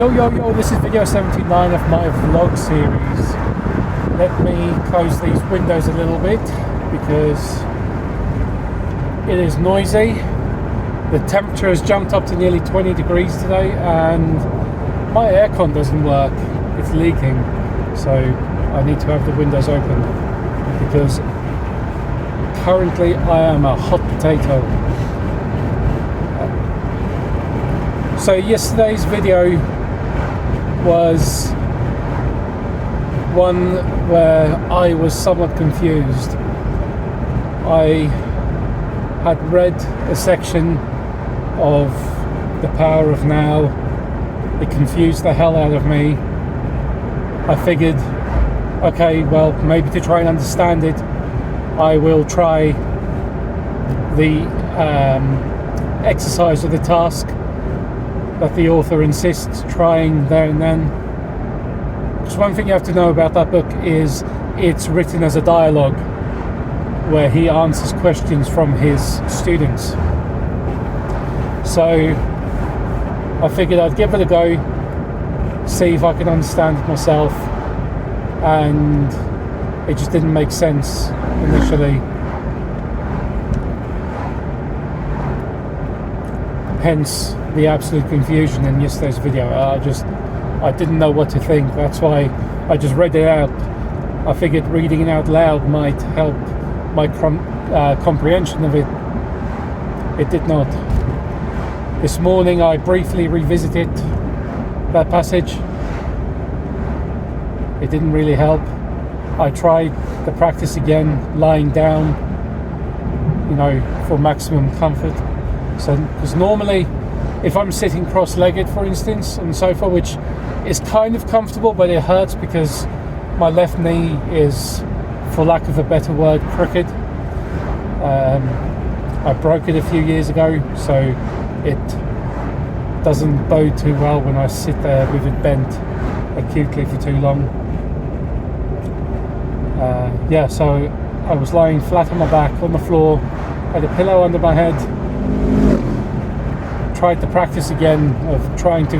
Yo, this is video 79 of my vlog series. Let me close these windows a little bit because it is noisy. The temperature has jumped up to nearly 20 degrees today and my aircon doesn't work. It's leaking, so I need to have the windows open because currently I am a hot potato. So yesterday's video was one where I was somewhat confused. I had read a section of The Power of Now. It confused the hell out of me. I figured, okay, well, maybe to try and understand it, I will try the exercise or the task that the author insists trying there and then. Because one thing you have to know about that book is it's written as a dialogue where he answers questions from his students. So I figured I'd give it a go, see if I could understand it myself, and it just didn't make sense initially. Hence the absolute confusion in yesterday's video. I didn't know what to think. That's why I just read it out. I figured reading it out loud might help my comprehension of it. It did not. This morning I briefly revisited that passage. It didn't really help. I tried the practice again, lying down, for maximum comfort. So, because normally, if I'm sitting cross-legged, for instance, on the sofa, which is kind of comfortable, but it hurts because my left knee is, for lack of a better word, crooked. I broke it a few years ago, so it doesn't bode too well when I sit there with it bent acutely for too long. So I was lying flat on my back on the floor, had a pillow under my head. Tried the practice again of trying to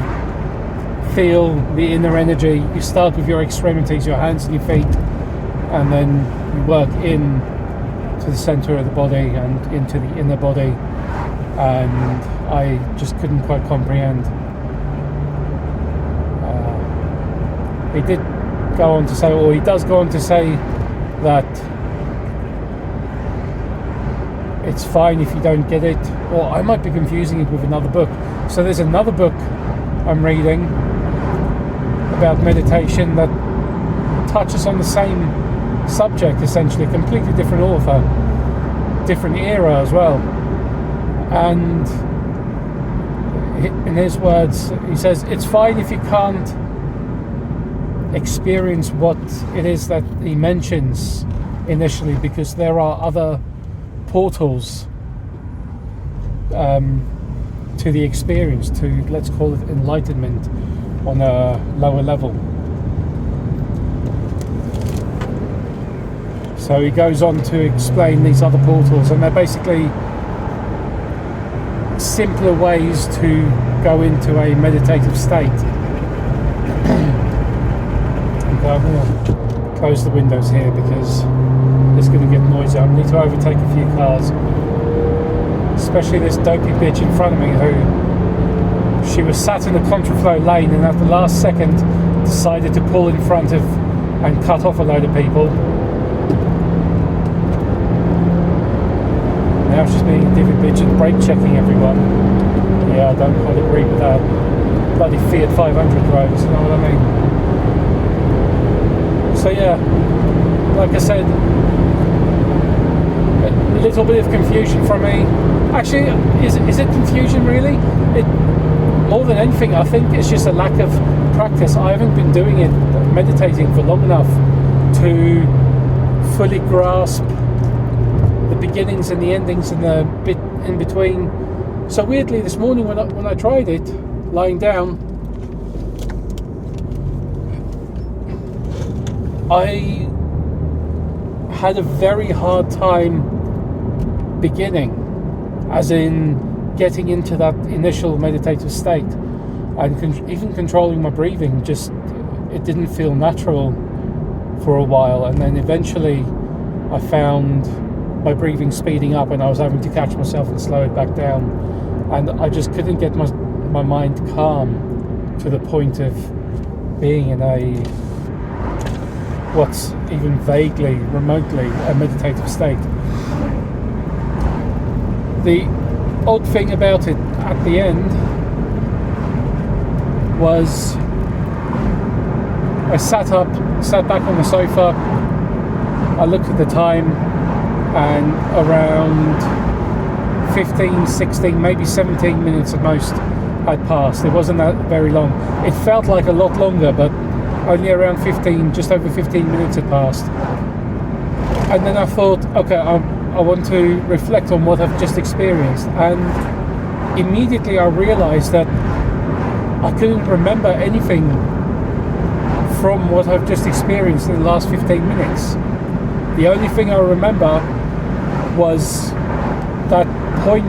feel the inner energy. You start with your extremities, your hands and your feet, and then you work in to the center of the body and into the inner body, and I just couldn't quite comprehend. He did go on to say, or he does go on to say, that it's fine if you don't get it, or I might be confusing it with another book. So there's another book I'm reading about meditation that touches on the same subject, essentially, completely different author, different era as well. And in his words, he says, it's fine if you can't experience what it is that he mentions initially, because there are other portals to the experience, to, let's call it, enlightenment on a lower level. So he goes on to explain these other portals, and they're basically simpler ways to go into a meditative state. I'm going to close the windows here because it's going to get noisy. I need to overtake a few cars, especially this dopey bitch in front of me who, she was sat in the contraflow lane and at the last second decided to pull in front of and cut off a load of people. Now she's being a divvy bitch and brake checking everyone. Yeah, I don't quite agree with that. Bloody Fiat 500 roads, you know what I mean? So yeah, like I said, a little bit of confusion from me. Actually, is it confusion really? More than anything, I think it's just a lack of practice. I haven't been doing it, meditating, for long enough to fully grasp the beginnings and the endings and the bit in between. So weirdly, this morning when I tried it, lying down, I had a very hard time beginning, as in getting into that initial meditative state. and even controlling my breathing, just it didn't feel natural for a while. And then eventually I found my breathing speeding up, and I was having to catch myself and slow it back down, and I just couldn't get my mind calm to the point of being in a what's even vaguely, remotely a meditative state. The odd thing about it at the end was I sat back on the sofa, I looked at the time, and around 15, 16, maybe 17 minutes at most had passed. It wasn't that very long. It felt like a lot longer, but only around 15, just over 15 minutes had passed. And then I thought, okay, I want to reflect on what I've just experienced. And immediately I realized that I couldn't remember anything from what I've just experienced in the last 15 minutes. The only thing I remember was that point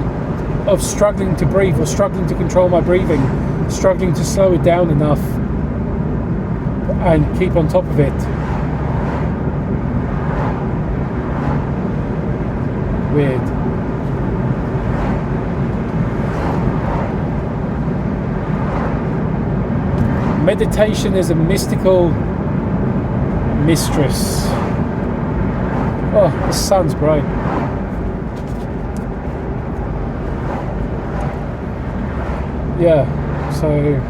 of struggling to breathe, or struggling to control my breathing, struggling to slow it down enough and keep on top of it. Weird. Meditation is a mystical mistress. Oh, the sun's bright. Yeah, so...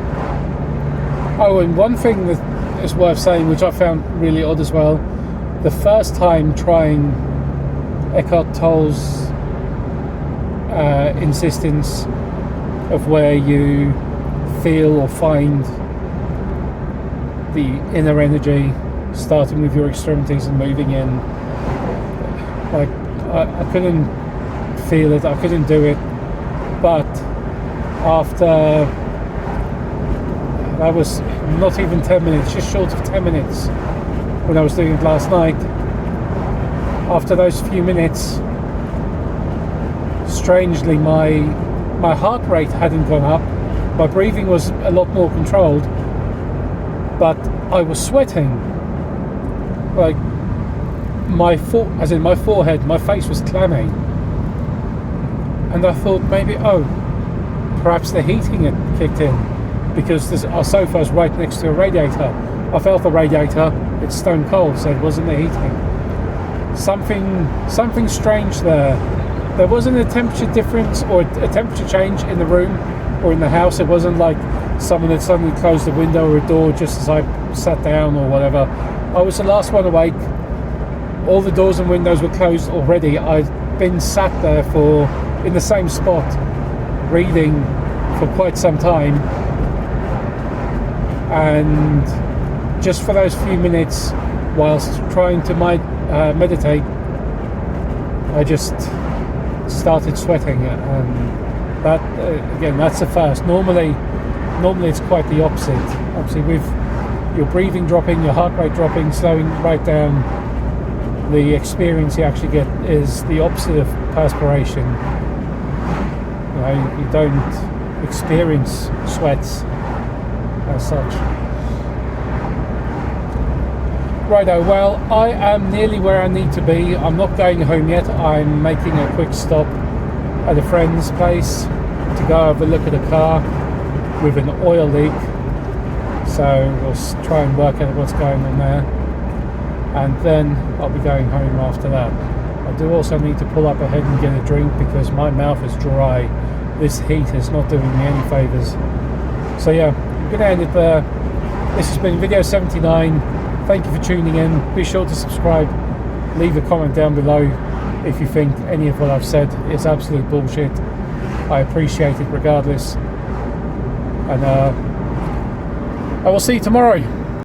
Oh, and one thing that is worth saying, which I found really odd as well, the first time trying Eckhart Tolle's insistence of where you feel or find the inner energy, starting with your extremities and moving in, like I couldn't feel it, I couldn't do it. But after, that was not even 10 minutes, just short of 10 minutes when I was doing it last night. After those few minutes, strangely my heart rate hadn't gone up, my breathing was a lot more controlled, but I was sweating. Like my forehead, my face was clammy. And I thought maybe, perhaps the heating had kicked in, because our sofa is right next to a radiator. I felt the radiator, it's stone cold, so it wasn't the heating. Something strange there. There wasn't a temperature difference or a temperature change in the room or in the house. It wasn't like someone had suddenly closed a window or a door just as I sat down or whatever. I was the last one awake. All the doors and windows were closed already. I'd been sat there in the same spot, reading for quite some time, and just for those few minutes whilst trying to meditate, I just started sweating, and that again, that's the first. Normally it's quite the opposite. Obviously, with your breathing dropping, your heart rate dropping, slowing right down, the experience you actually get is the opposite of perspiration. You don't experience sweats as such. Righto, well, I am nearly where I need to be. I'm not going home yet. I'm making a quick stop at a friend's place to go have a look at a car with an oil leak. So we'll try and work out what's going on there. And then I'll be going home after that. I do also need to pull up ahead and get a drink because my mouth is dry. This heat is not doing me any favours. So yeah, I'm going to end it there. This has been video 79. Thank you for tuning in. Be sure to subscribe. Leave a comment down below if you think any of what I've said is absolute bullshit. I appreciate it regardless. And I will see you tomorrow.